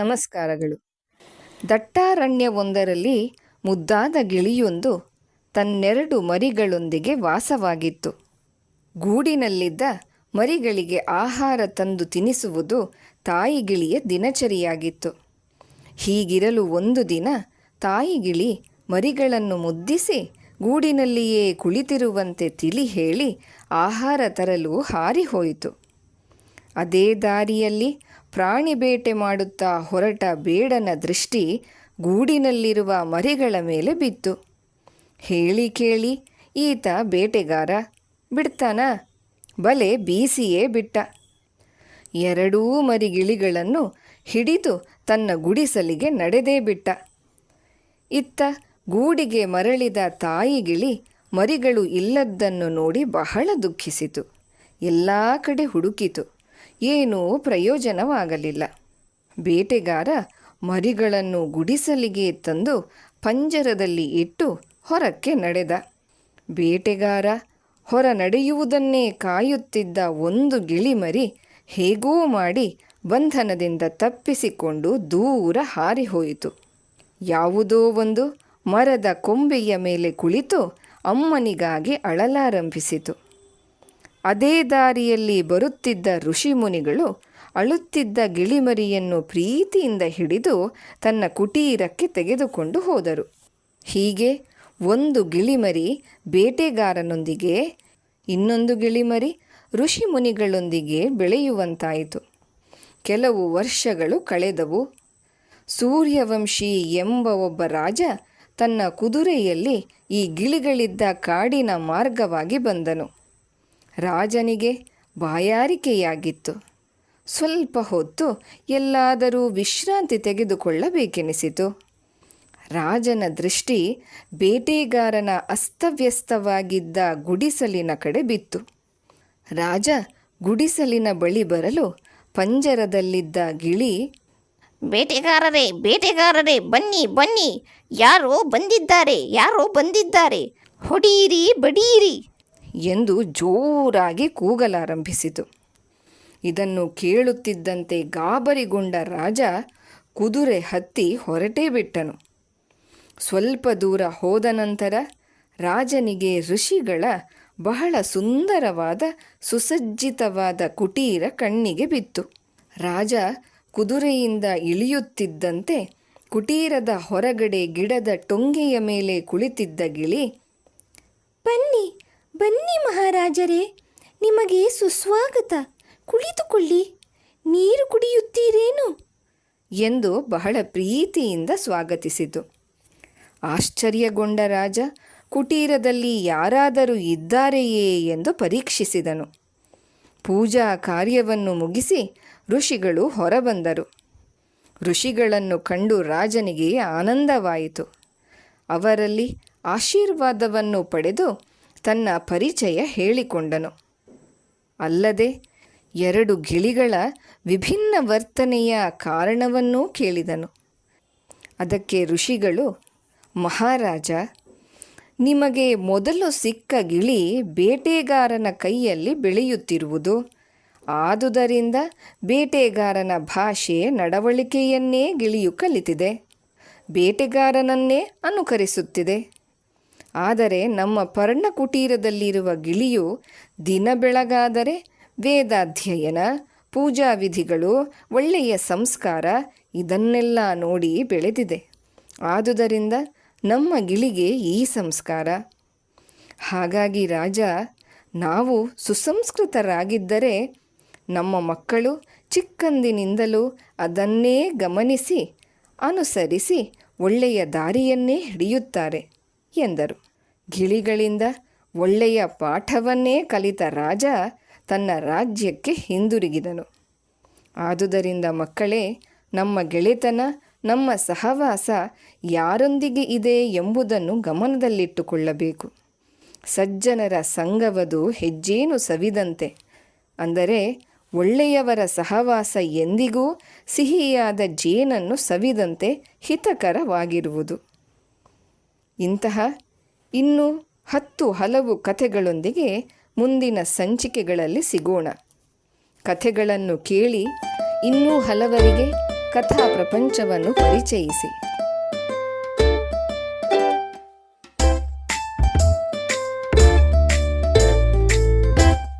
ನಮಸ್ಕಾರಗಳು. ದಟ್ಟಾರಣ್ಯವೊಂದರಲ್ಲಿ ಮುದ್ದಾದ ಗಿಳಿಯೊಂದು ತನ್ನೆರಡು ಮರಿಗಳೊಂದಿಗೆ ವಾಸವಾಗಿತ್ತು. ಗೂಡಿನಲ್ಲಿದ್ದ ಮರಿಗಳಿಗೆ ಆಹಾರ ತಂದು ತಿನ್ನಿಸುವುದು ತಾಯಿ ಗಿಳಿಯ ದಿನಚರಿಯಾಗಿತ್ತು. ಹೀಗಿರಲು ಒಂದು ದಿನ ತಾಯಿ ಗಿಳಿ ಮರಿಗಳನ್ನು ಮುದ್ದಿಸಿ ಗೂಡಿನಲ್ಲಿಯೇ ಕುಳಿತಿರುವಂತೆ ತಿಳಿ ಹೇಳಿ ಆಹಾರ ತರಲು ಹಾರಿಹೋಯಿತು. ಅದೇ ದಾರಿಯಲ್ಲಿ ಪ್ರಾಣಿ ಬೇಟೆ ಮಾಡುತ್ತಾ ಹೊರಟ ಬೇಡನ ದೃಷ್ಟಿ ಗೂಡಿನಲ್ಲಿರುವ ಮರಿಗಳ ಮೇಲೆ ಬಿತ್ತು. ಹೇಳಿ ಕೇಳಿ ಈತ ಬೇಟೆಗಾರ ಬಿಡ್ತಾನ, ಬಲೆ ಬೀಸಿಯೇ ಬಿಟ್ಟ. ಎರಡೂ ಮರಿಗಿಳಿಗಳನ್ನು ಹಿಡಿದು ತನ್ನ ಗುಡಿಸಲಿಗೆ ನಡೆದೇ ಬಿಟ್ಟ. ಇತ್ತ ಗೂಡಿಗೆ ಮರಳಿದ ತಾಯಿ ಗಿಳಿ ಮರಿಗಳು ಇಲ್ಲದ್ದನ್ನು ನೋಡಿ ಬಹಳ ದುಃಖಿಸಿತು. ಎಲ್ಲ ಕಡೆ ಹುಡುಕಿತು, ಏನೂ ಪ್ರಯೋಜನವಾಗಲಿಲ್ಲ. ಬೇಟೆಗಾರ ಮರಿಗಳನ್ನು ಗುಡಿಸಲಿಗೆ ತಂದು ಪಂಜರದಲ್ಲಿ ಇಟ್ಟು ಹೊರಕ್ಕೆ ನಡೆದ. ಬೇಟೆಗಾರ ಹೊರ ನಡೆಯುವುದನ್ನೇ ಕಾಯುತ್ತಿದ್ದ ಒಂದು ಗಿಳಿಮರಿ ಹೇಗೋ ಮಾಡಿ ಬಂಧನದಿಂದ ತಪ್ಪಿಸಿಕೊಂಡು ದೂರ ಹಾರಿಹೋಯಿತು. ಯಾವುದೋ ಒಂದು ಮರದ ಕೊಂಬೆಯ ಮೇಲೆ ಕುಳಿತು ಅಮ್ಮನಿಗಾಗಿ ಅಳಲಾರಂಭಿಸಿತು. ಅದೇ ದಾರಿಯಲ್ಲಿ ಬರುತ್ತಿದ್ದ ಋಷಿಮುನಿಗಳು ಅಳುತ್ತಿದ್ದ ಗಿಳಿಮರಿಯನ್ನು ಪ್ರೀತಿಯಿಂದ ಹಿಡಿದು ತನ್ನ ಕುಟೀರಕ್ಕೆ ತೆಗೆದುಕೊಂಡು ಹೋದರು. ಹೀಗೆ ಒಂದು ಗಿಳಿಮರಿ ಬೇಟೆಗಾರನೊಂದಿಗೆ, ಇನ್ನೊಂದು ಗಿಳಿಮರಿ ಋಷಿಮುನಿಗಳೊಂದಿಗೆ ಬೆಳೆಯುವಂತಾಯಿತು. ಕೆಲವು ವರ್ಷಗಳು ಕಳೆದವು. ಸೂರ್ಯವಂಶಿ ಎಂಬ ಒಬ್ಬ ರಾಜ ತನ್ನ ಕುದುರೆಯಲ್ಲಿ ಈ ಗಿಳಿಗಳಿದ್ದ ಕಾಡಿನ ಮಾರ್ಗವಾಗಿ ಬಂದನು. ರಾಜನಿಗೆ ಬಾಯಾರಿಕೆಯಾಗಿತ್ತು. ಸ್ವಲ್ಪ ಹೊತ್ತು ಎಲ್ಲಾದರೂ ವಿಶ್ರಾಂತಿ ತೆಗೆದುಕೊಳ್ಳಬೇಕೆನಿಸಿತು. ರಾಜನ ದೃಷ್ಟಿ ಬೇಟೆಗಾರನ ಅಸ್ತವ್ಯಸ್ತವಾಗಿದ್ದ ಗುಡಿಸಲಿನ ಕಡೆ ಬಿತ್ತು. ರಾಜ ಗುಡಿಸಲಿನ ಬಳಿ ಬರಲು ಪಂಜರದಲ್ಲಿದ್ದ ಗಿಳಿ, ಬೇಟೆಗಾರರೇ, ಬೇಟೆಗಾರರೇ, ಬನ್ನಿ ಬನ್ನಿ, ಯಾರೋ ಬಂದಿದ್ದಾರೆ, ಹೊಡೀರಿ ಬಡೀರಿ ಎಂದು ಜೋರಾಗಿ ಕೂಗಲಾರಂಭಿಸಿತು. ಇದನ್ನು ಕೇಳುತ್ತಿದ್ದಂತೆ ಗಾಬರಿಗೊಂಡ ರಾಜ ಕುದುರೆ ಹತ್ತಿ ಹೊರಟೇ ಬಿಟ್ಟನು. ಸ್ವಲ್ಪ ದೂರ ಹೋದ ನಂತರ ರಾಜನಿಗೆ ಋಷಿಗಳ ಬಹಳ ಸುಂದರವಾದ ಸುಸಜ್ಜಿತವಾದ ಕುಟೀರ ಕಣ್ಣಿಗೆ ಬಿತ್ತು. ರಾಜ ಕುದುರೆಯಿಂದ ಇಳಿಯುತ್ತಿದ್ದಂತೆ ಕುಟೀರದ ಹೊರಗಡೆ ಗಿಡದ ಟೊಂಗೆಯ ಮೇಲೆ ಕುಳಿತಿದ್ದ ಗಿಳಿ, ಬನ್ನಿ ಬನ್ನಿ ಮಹಾರಾಜರೇ, ನಿಮಗೆ ಸುಸ್ವಾಗತ, ಕುಳಿತುಕೊಳ್ಳಿ, ನೀರು ಕುಡಿಯುತ್ತೀರೇನು ಎಂದು ಬಹಳ ಪ್ರೀತಿಯಿಂದ ಸ್ವಾಗತಿಸಿತು. ಆಶ್ಚರ್ಯಗೊಂಡ ರಾಜ ಕುಟೀರದಲ್ಲಿ ಯಾರಾದರೂ ಇದ್ದಾರೆಯೇ ಎಂದು ಪರೀಕ್ಷಿಸಿದನು. ಪೂಜಾ ಕಾರ್ಯವನ್ನು ಮುಗಿಸಿ ಋಷಿಗಳು ಹೊರಬಂದರು. ಋಷಿಗಳನ್ನು ಕಂಡು ರಾಜನಿಗೆ ಆನಂದವಾಯಿತು. ಅವರಲ್ಲಿ ಆಶೀರ್ವಾದವನ್ನು ಪಡೆದು ತನ್ನ ಪರಿಚಯ ಹೇಳಿಕೊಂಡನು. ಅಲ್ಲದೆ ಎರಡು ಗಿಳಿಗಳ ವಿಭಿನ್ನ ವರ್ತನೆಯ ಕಾರಣವನ್ನೂ ಕೇಳಿದನು. ಅದಕ್ಕೆ ಋಷಿಗಳು, ಮಹಾರಾಜ, ನಿಮಗೆ ಮೊದಲು ಸಿಕ್ಕ ಗಿಳಿ ಬೇಟೆಗಾರನ ಕೈಯಲ್ಲಿ ಬೆಳೆಯುತ್ತಿರುವುದು, ಆದುದರಿಂದ ಬೇಟೆಗಾರನ ಭಾಷೆ ನಡವಳಿಕೆಯನ್ನೇ ಗಿಳಿಯು ಕಲಿತಿದೆ, ಬೇಟೆಗಾರನನ್ನೇ ಅನುಕರಿಸುತ್ತಿದೆ. ಆದರೆ ನಮ್ಮ ಪರ್ಣಕುಟೀರದಲ್ಲಿರುವ ಗಿಳಿಯು ದಿನ ಬೆಳಗಾದರೆ ವೇದಾಧ್ಯಯನ, ಪೂಜಾ ವಿಧಿಗಳು, ಒಳ್ಳೆಯ ಸಂಸ್ಕಾರ ಇದನ್ನೆಲ್ಲ ನೋಡಿ ಬೆಳೆದಿದೆ. ಆದುದರಿಂದ ನಮ್ಮ ಗಿಳಿಗೆ ಈ ಸಂಸ್ಕಾರ. ಹಾಗಾಗಿ ರಾಜ, ನಾವು ಸುಸಂಸ್ಕೃತರಾಗಿದ್ದರೆ ನಮ್ಮ ಮಕ್ಕಳು ಚಿಕ್ಕಂದಿನಿಂದಲೂ ಅದನ್ನೇ ಗಮನಿಸಿ ಅನುಸರಿಸಿ ಒಳ್ಳೆಯ ದಾರಿಯನ್ನೇ ಹಿಡಿಯುತ್ತಾರೆ ಎಂದರು. ಗಿಳಿಗಳಿಂದ ಒಳ್ಳೆಯ ಪಾಠವನ್ನೇ ಕಲಿತ ರಾಜ ತನ್ನ ರಾಜ್ಯಕ್ಕೆ ಹಿಂದಿರುಗಿದನು. ಆದುದರಿಂದ ಮಕ್ಕಳೇ, ನಮ್ಮ ಗೆಳೆತನ, ನಮ್ಮ ಸಹವಾಸ ಯಾರೊಂದಿಗೆ ಇದೆ ಎಂಬುದನ್ನು ಗಮನದಲ್ಲಿಟ್ಟುಕೊಳ್ಳಬೇಕು. ಸಜ್ಜನರ ಸಂಗವದು ಹೆಜ್ಜೇನು ಸವಿದಂತೆ. ಅಂದರೆ ಒಳ್ಳೆಯವರ ಸಹವಾಸ ಎಂದಿಗೂ ಸಿಹಿಯಾದ ಜೇನನ್ನು ಸವಿದಂತೆ ಹಿತಕರವಾಗಿರುವುದು. ಇಂತಹ ಇನ್ನೂ 10 ಹಲವು ಕಥೆಗಳೊಂದಿಗೆ ಮುಂದಿನ ಸಂಚಿಕೆಗಳಲ್ಲಿ ಸಿಗೋಣ. ಕಥೆಗಳನ್ನು ಕೇಳಿ ಇನ್ನೂ ಹಲವರಿಗೆ ಕಥಾ ಪ್ರಪಂಚವನ್ನು ಪರಿಚಯಿಸಿ.